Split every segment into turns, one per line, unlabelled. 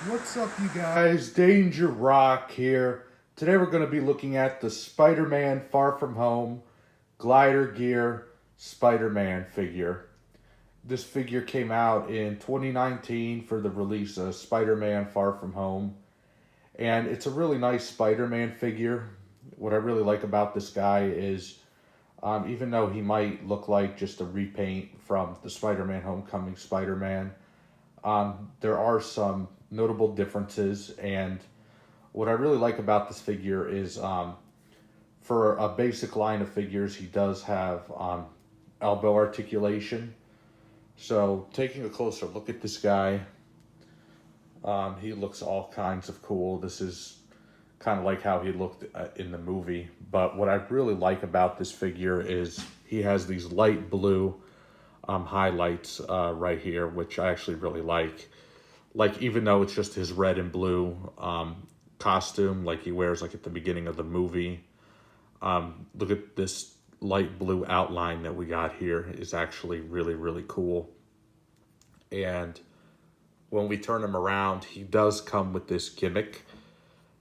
What's up, you guys? Danger Rock here. Today we're going to be looking at the Spider-Man Far From Home Glider Gear Spider-Man figure. This figure came out in 2019 for the release of Spider-Man Far From Home, and it's a really nice Spider-Man figure. What I really like about this guy is, even though he might look like just a repaint from the Spider-Man Homecoming Spider-Man, there are some notable differences, and what I really like about this figure is, for a basic line of figures, he does have elbow articulation. So, taking a closer look at this guy, he looks all kinds of cool. This is kind of like how he looked in the movie. But what I really like about this figure is he has these light blue highlights right here, which I actually really like. Like, even though it's just his red and blue costume, like he wears like at the beginning of the movie, look at this light blue outline that we got here is actually really, really cool. And when we turn him around, he does come with this gimmick.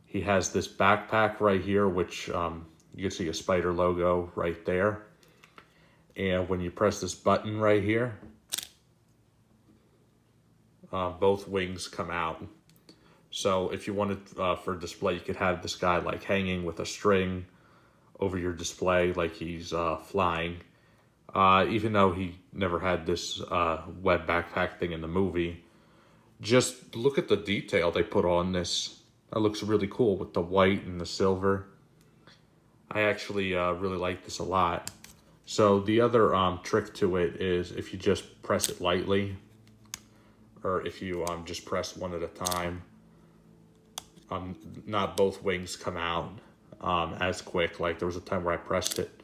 He has this backpack right here, which you can see a spider logo right there. And when you press this button right here, both wings come out. So if you wanted for display, you could have this guy like hanging with a string over your display like he's flying. Even though he never had this web backpack thing in the movie, just look at the detail they put on this. That looks really cool with the white and the silver. I actually really like this a lot. So the other trick to it is if you just press it lightly, or if you just press one at a time, not both wings come out as quick. Like there was a time where I pressed it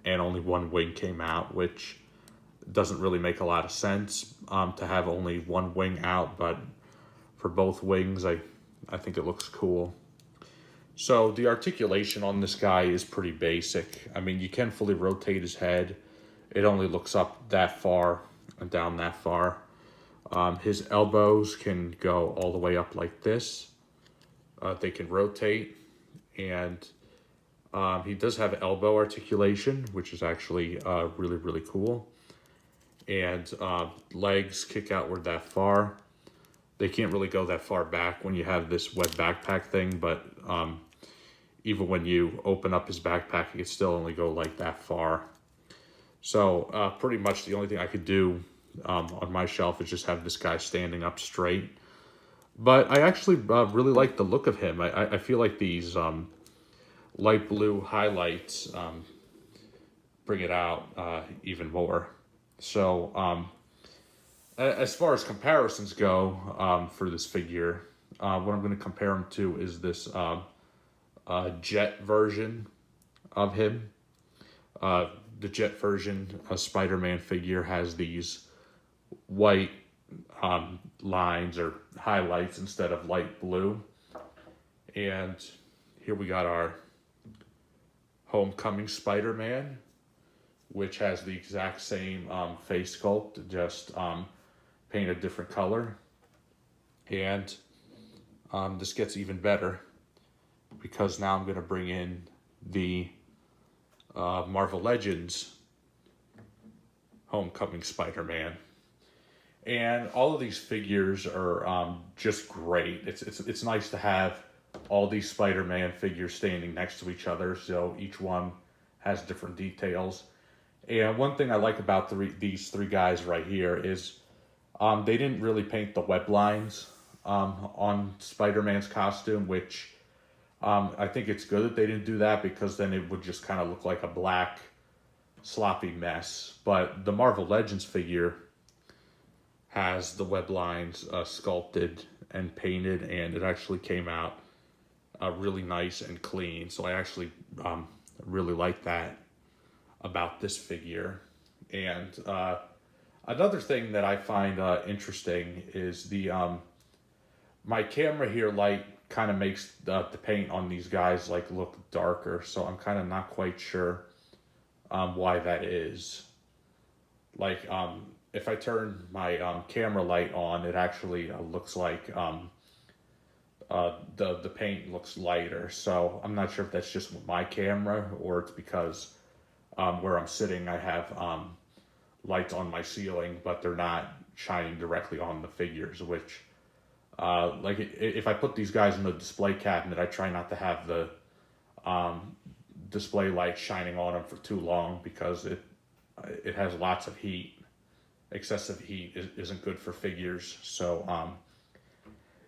and only one wing came out, which doesn't really make a lot of sense to have only one wing out, but for both wings, I think it looks cool. So the articulation on this guy is pretty basic. I mean, you can fully rotate his head. It only looks up that far and down that far. His elbows can go all the way up like this. They can rotate, and he does have elbow articulation, which is actually really, really cool. And legs kick outward that far. They can't really go that far back when you have this web backpack thing, but even when you open up his backpack, it can still only go like that far. So pretty much the only thing I could do on my shelf is just have this guy standing up straight. But I actually really like the look of him. I feel like these light blue highlights bring it out even more. So as far as comparisons go for this figure, what I'm going to compare him to is this jet version of him. The jet version Spider-Man figure has these white lines or highlights instead of light blue. And here we got our Homecoming Spider-Man, which has the exact same face sculpt, just painted a different color. And this gets even better because now I'm going to bring in the Marvel Legends Homecoming Spider-Man. And all of these figures are just great. It's nice to have all these Spider-Man figures standing next to each other, so each one has different details. And one thing I like about these three guys right here is they didn't really paint the web lines on Spider-Man's costume, which I think it's good that they didn't do that because then it would just kind of look like a black, sloppy mess. But the Marvel Legends figure has the web lines sculpted and painted, and it actually came out really nice and clean. So I actually really like that about this figure. And another thing that I find interesting is the my camera here light kind of makes the paint on these guys like look darker. So I'm kind of not quite sure why that is. Like if I turn my camera light on, it actually looks like the paint looks lighter. So I'm not sure if that's just with my camera or it's because where I'm sitting I have lights on my ceiling, but they're not shining directly on the figures, which like if I put these guys in the display cabinet, I try not to have the display light shining on them for too long because it has lots of heat. Excessive heat isn't good for figures. So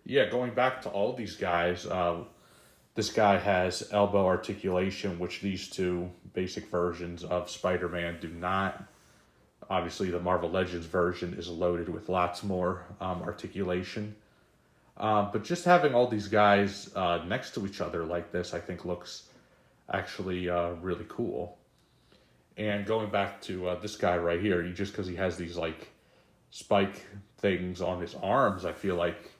yeah, going back to all these guys, this guy has elbow articulation, which these two basic versions of Spider-Man do not. Obviously, the Marvel Legends version is loaded with lots more articulation. But just having all these guys next to each other like this, I think looks actually really cool. And going back to this guy right here, just because he has these like spike things on his arms, I feel like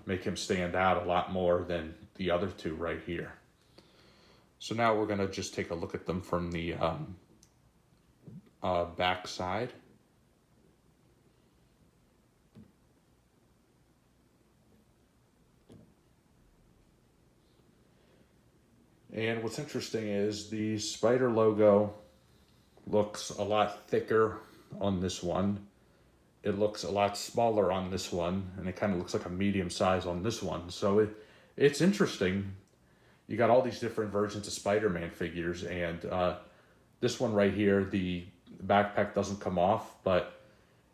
make him stand out a lot more than the other two right here. So now we're gonna just take a look at them from the back side. And what's interesting is the spider logo looks a lot thicker on this one. It looks a lot smaller on this one, and it kind of looks like a medium size on this one. So it's interesting. You got all these different versions of Spider-Man figures, and this one right here, the backpack doesn't come off, but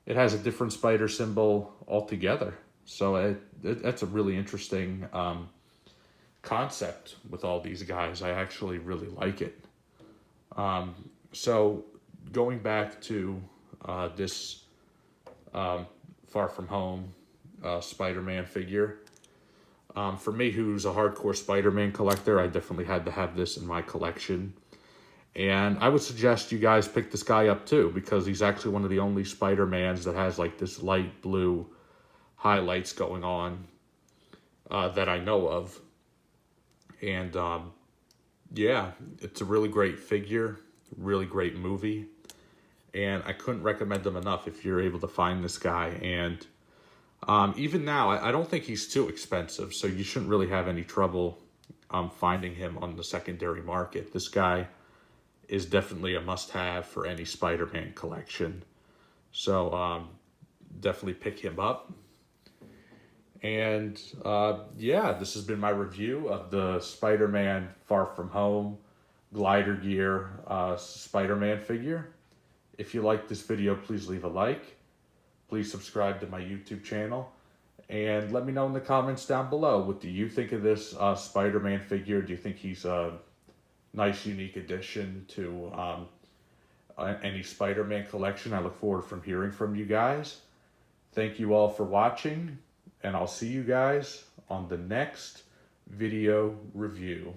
it has a different spider symbol altogether. So that's a really interesting concept with all these guys. I actually really like it. So going back to this Far From Home Spider-Man figure, for me, who's a hardcore Spider-Man collector, I definitely had to have this in my collection. And I would suggest you guys pick this guy up too, because he's actually one of the only Spider-Mans that has like this light blue highlights going on that I know of. And yeah, it's a really great figure, really great movie. And I couldn't recommend him enough if you're able to find this guy. And even now, I don't think he's too expensive, so you shouldn't really have any trouble finding him on the secondary market. This guy is definitely a must-have for any Spider-Man collection. So definitely pick him up. And yeah, this has been my review of the Spider-Man Far From Home Glider Gear Spider-Man figure. If you like this video, please leave a like. Please subscribe to my YouTube channel. And let me know in the comments down below, what do you think of this Spider-Man figure? Do you think he's a nice, unique addition to any Spider-Man collection? I look forward from hearing from you guys. Thank you all for watching, and I'll see you guys on the next video review.